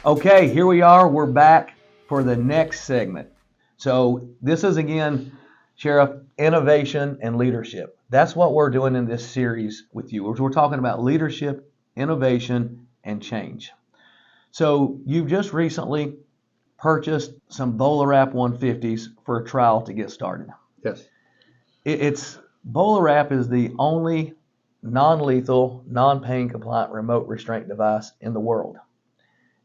Okay, here we are. We're back for the next segment. So this is again, Sheriff, innovation and leadership. That's what we're doing in this series with you. We're talking about leadership, innovation, and change. So you've just recently purchased some BolaWrap 150s for a trial to get started. Yes. It's BolaWrap is the only non-lethal, non-pain compliant remote restraint device in the world.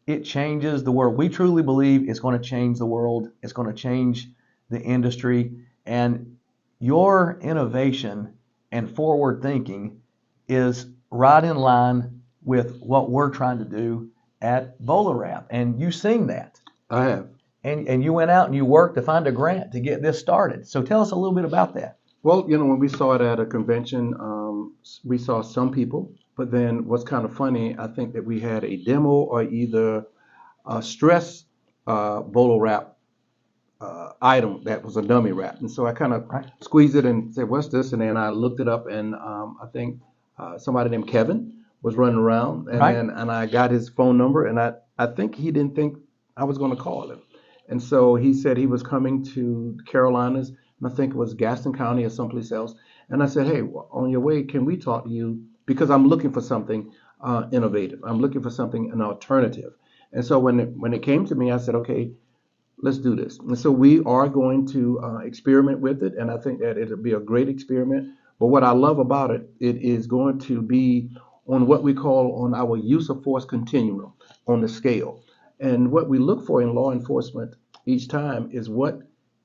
It changes the world. We truly believe it's going to change the world. It's going to change the industry. And your innovation and forward thinking is right in line with what we're trying to do at BolaWrap. And you've seen that. I have. And you went out and you worked to find a grant to get this started. So tell us a little bit about that. Well, when we saw it at a convention, we saw some people, but then what's kind of funny, I think that we had a demo or either a stress BolaWrap item that was a dummy wrap. And so I kind of squeezed it and said, what's this? And then I looked it up, and I think somebody named Kevin was running around, and and I got his phone number, and I think he didn't think I was going to call him. And so he said he was coming to the Carolinas, and I think it was Gaston County or someplace else. And I said, hey, on your way, can we talk to you? Because I'm looking for something innovative. I'm looking for something, an alternative. And so when it came to me, I said, okay, let's do this. And so we are going to experiment with it, and I think that it'll be a great experiment. But what I love about it, it is going to be on what we call on our use of force continuum on the scale. And what we look for in law enforcement each time is what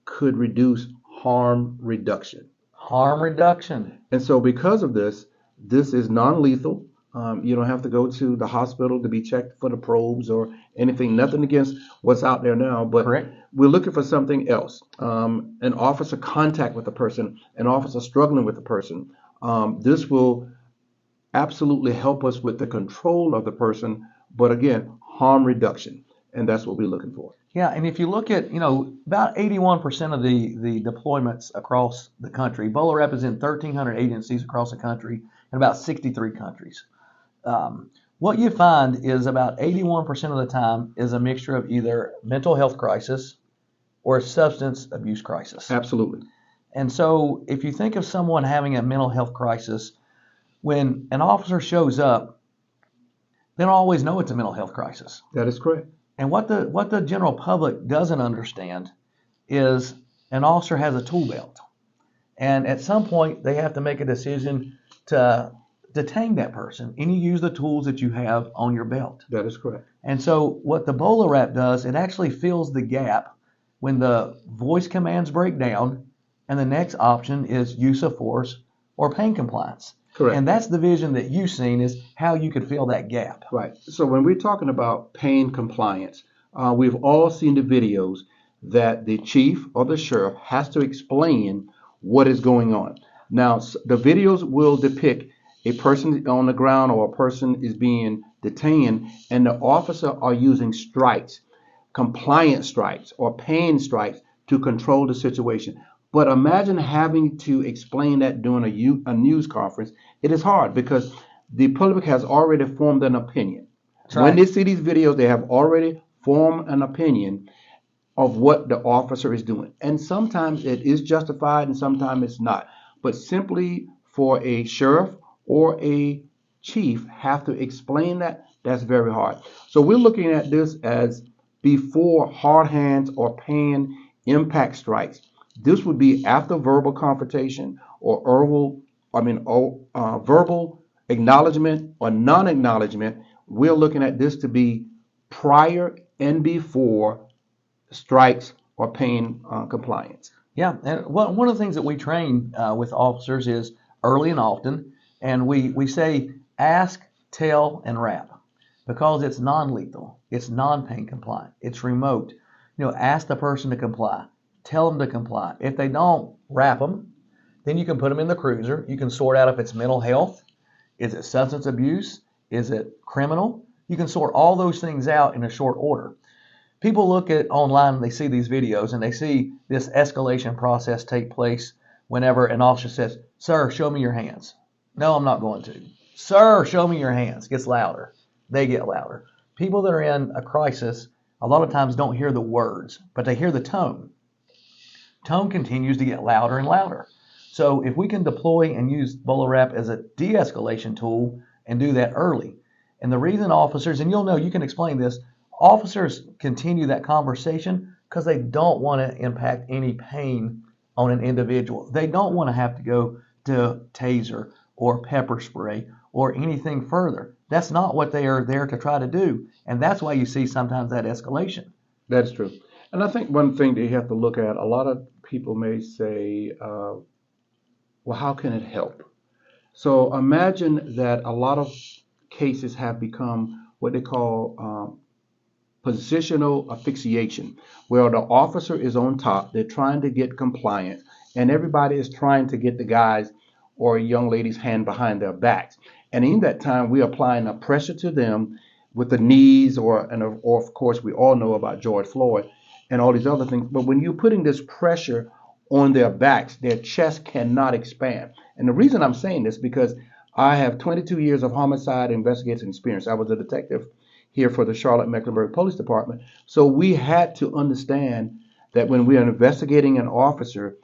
could reduce harm reduction. Harm reduction. And so because of this, this is non-lethal. You don't have to go to the hospital to be checked for the probes or anything. Nothing against what's out there now, but we're looking for something else. An officer contact with a person, an officer struggling with a person. This will absolutely help us with the control of the person, but again, harm reduction. And that's what we're looking for. Yeah, and if you look at, about 81% of the deployments across the country, BolaWrap is in 1,300 agencies across the country in about 63 countries. What you find is about 81% of the time is a mixture of either mental health crisis or a substance abuse crisis. Absolutely. And so if you think of someone having a mental health crisis, when an officer shows up, they don't always know it's a mental health crisis. That is correct. And what the general public doesn't understand is an officer has a tool belt. And at some point, they have to make a decision to detain that person. And you use the tools that you have on your belt. That is correct. And so what the BolaWrap does, it actually fills the gap when the voice commands break down, and the next option is use of force or pain compliance. Correct. And that's the vision that you've seen is how you could fill that gap. Right. So when we're talking about pain compliance, we've all seen the videos that the chief or the sheriff has to explain what is going on. Now, the videos will depict a person on the ground or a person is being detained, and the officer are using strikes, compliance strikes or pain strikes to control the situation. But imagine having to explain that during a news conference. It is hard because the public has already formed an opinion. When they see these videos, they have already formed an opinion of what the officer is doing. And sometimes it is justified and sometimes it's not. But simply for a sheriff or a chief have to explain that, that's very hard. So we're looking at this as before hard hands or pain impact strikes. This would be after verbal confrontation or verbal acknowledgement or non-acknowledgement. We're looking at this to be prior and before strikes or pain compliance. Yeah, and one of the things that we train with officers is early and often, and we say ask, tell, and wrap because it's non-lethal, it's non-pain compliant, it's remote. Ask the person to comply. Tell them to comply. If they don't, wrap them. Then you can put them in the cruiser. You can sort out if it's mental health. Is it substance abuse? Is it criminal? You can sort all those things out in a short order. People look at online and they see these videos and they see this escalation process take place whenever an officer says, "Sir, show me your hands." "No, I'm not going to." "Sir, show me your hands." Gets louder. They get louder. people that are in a crisis a lot of times don't hear the words, but they hear the tone. Tone continues to get louder and louder. So if we can deploy and use BolaWrap as a de-escalation tool and do that early, and the reason officers, and you'll know, you can explain this, officers continue that conversation because they don't want to impact any pain on an individual. They don't want to have to go to taser or pepper spray or anything further. That's not what they are there to try to do. And that's why you see sometimes that escalation. That's true. And I think one thing that you have to look at, a lot of people may say, well, how can it help? So imagine that a lot of cases have become what they call positional asphyxiation, where the officer is on top, they're trying to get compliant, and everybody is trying to get the guys or young ladies' hand behind their backs. And in that time, we're applying a pressure to them with the knees, or of course, we all know about George Floyd and all these other things. But when you're putting this pressure on their backs, their chest cannot expand. And the reason I'm saying this because I have 22 years of homicide investigation experience. I was a detective here for the Charlotte Mecklenburg Police Department. So we had to understand that when we are investigating an officer,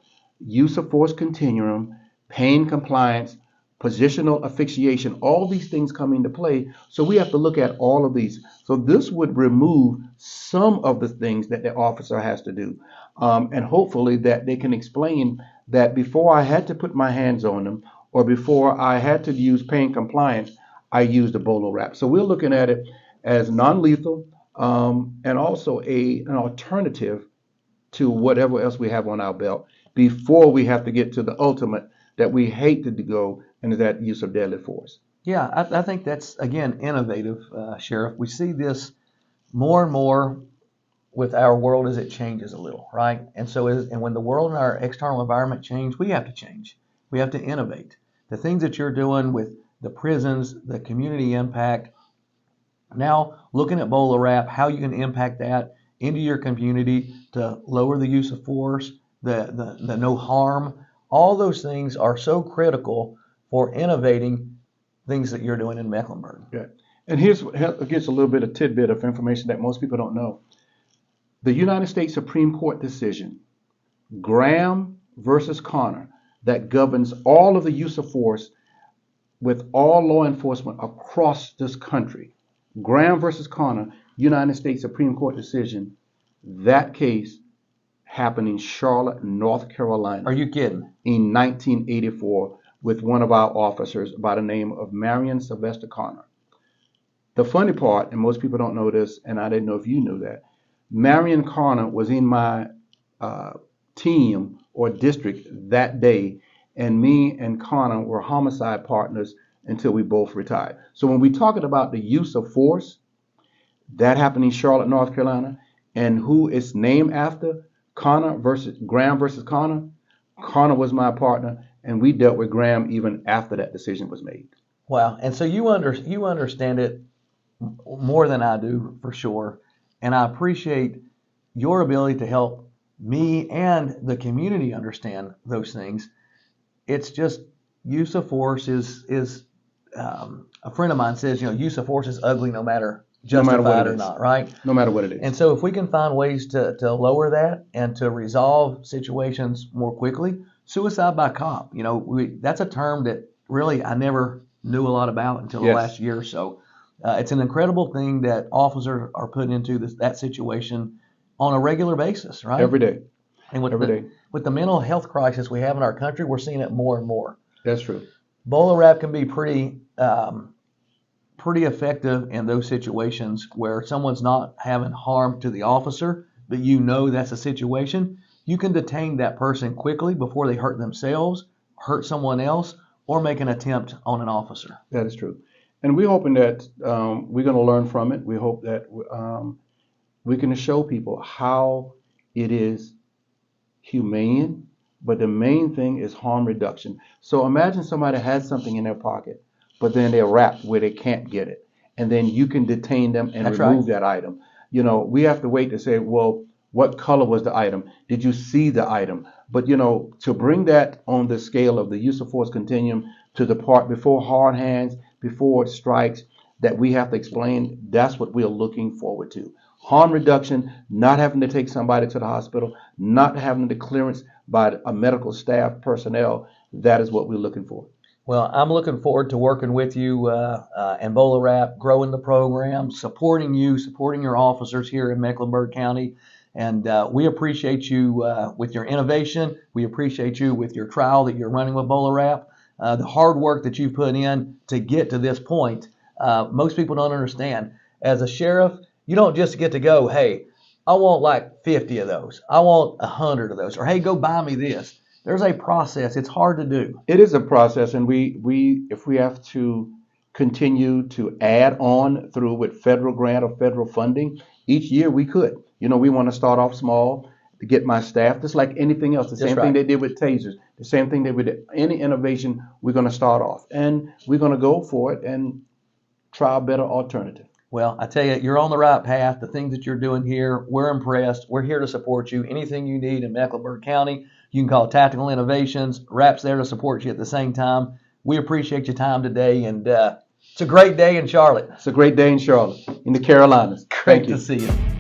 use of force continuum, pain compliance, positional asphyxiation, all these things come into play. So we have to look at all of these. So this would remove some of the things that the officer has to do. And hopefully that they can explain that before I had to put my hands on them or before I had to use pain compliance, I used a BolaWrap. So we're looking at it as non-lethal and also an alternative to whatever else we have on our belt before we have to get to the ultimate that we hate to go, and is that use of deadly force. Yeah, I think that's, again, innovative, Sheriff. We see this more and more with our world as it changes a little, right? And so, and when the world and our external environment change, we have to change. We have to innovate. The things that you're doing with the prisons, the community impact, now looking at BolaWrap, how you can impact that into your community to lower the use of force, the no harm, all those things are so critical for innovating things that you're doing in Mecklenburg. Yeah. And here's a little bit of tidbit of information that most people don't know. The United States Supreme Court decision, Graham versus Connor, that governs all of the use of force with all law enforcement across this country. Graham versus Connor, United States Supreme Court decision, that case happened in Charlotte, North Carolina. Are you kidding? In 1984 with one of our officers by the name of Marion Sylvester Connor. The funny part, and most people don't know this, and I didn't know if you knew that, Marion Connor was in my team or district that day, and me and Connor were homicide partners until we both retired. So when we're talking about the use of force, that happened in Charlotte, North Carolina, and who it's named after, Graham versus Connor. Connor was my partner, and we dealt with Graham even after that decision was made. Wow. And so you understand it more than I do, for sure. And I appreciate your ability to help me and the community understand those things. It's just use of force is a friend of mine says, use of force is ugly no matter justified or not, right? No matter what it is. And so if we can find ways to lower that and to resolve situations more quickly, suicide by cop, that's a term that really I never knew a lot about until the last year or so. It's an incredible thing that officers are put into that situation on a regular basis, right? Every day. And with the mental health crisis we have in our country, we're seeing it more and more. That's true. BolaWrap can be pretty effective in those situations where someone's not having harm to the officer, but that's a situation. You can detain that person quickly before they hurt themselves, hurt someone else, or make an attempt on an officer. That is true. And we're hoping that we're going to learn from it. We hope that we can show people how it is humane, but the main thing is harm reduction. So imagine somebody has something in their pocket, but then they're wrapped where they can't get it. And then you can detain them and remove that item. We have to wait to say, well, what color was the item? Did you see the item? But, to bring that on the scale of the use of force continuum to the part before hard hands, before it strikes, that we have to explain, that's what we're looking forward to. Harm reduction, not having to take somebody to the hospital, not having the clearance by a medical staff personnel, that is what we're looking for. Well, I'm looking forward to working with you and BolaWrap, growing the program, supporting you, supporting your officers here in Mecklenburg County. And we appreciate you with your innovation. We appreciate you with your trial that you're running with BolaWrap. The hard work that you've put in to get to this point, most people don't understand. As a sheriff, you don't just get to go, hey, I want like 50 of those. I want 100 of those. Or, hey, go buy me this. There's a process. It's hard to do. It is a process, and we if we have to continue to add on through with federal grant or federal funding, each year we could. We want to start off small to get my staff, just like anything else. The same thing they did with tasers, the same thing they would any innovation. We're going to start off, and we're going to go for it and try a better alternative. Well, I tell you, you're on the right path. The things that you're doing here, we're impressed. We're here to support you. Anything you need in Mecklenburg County, you can call Tactical Innovations. Wrap's there to support you at the same time. We appreciate your time today, and it's a great day in Charlotte. It's a great day in Charlotte, in the Carolinas. Great to see you.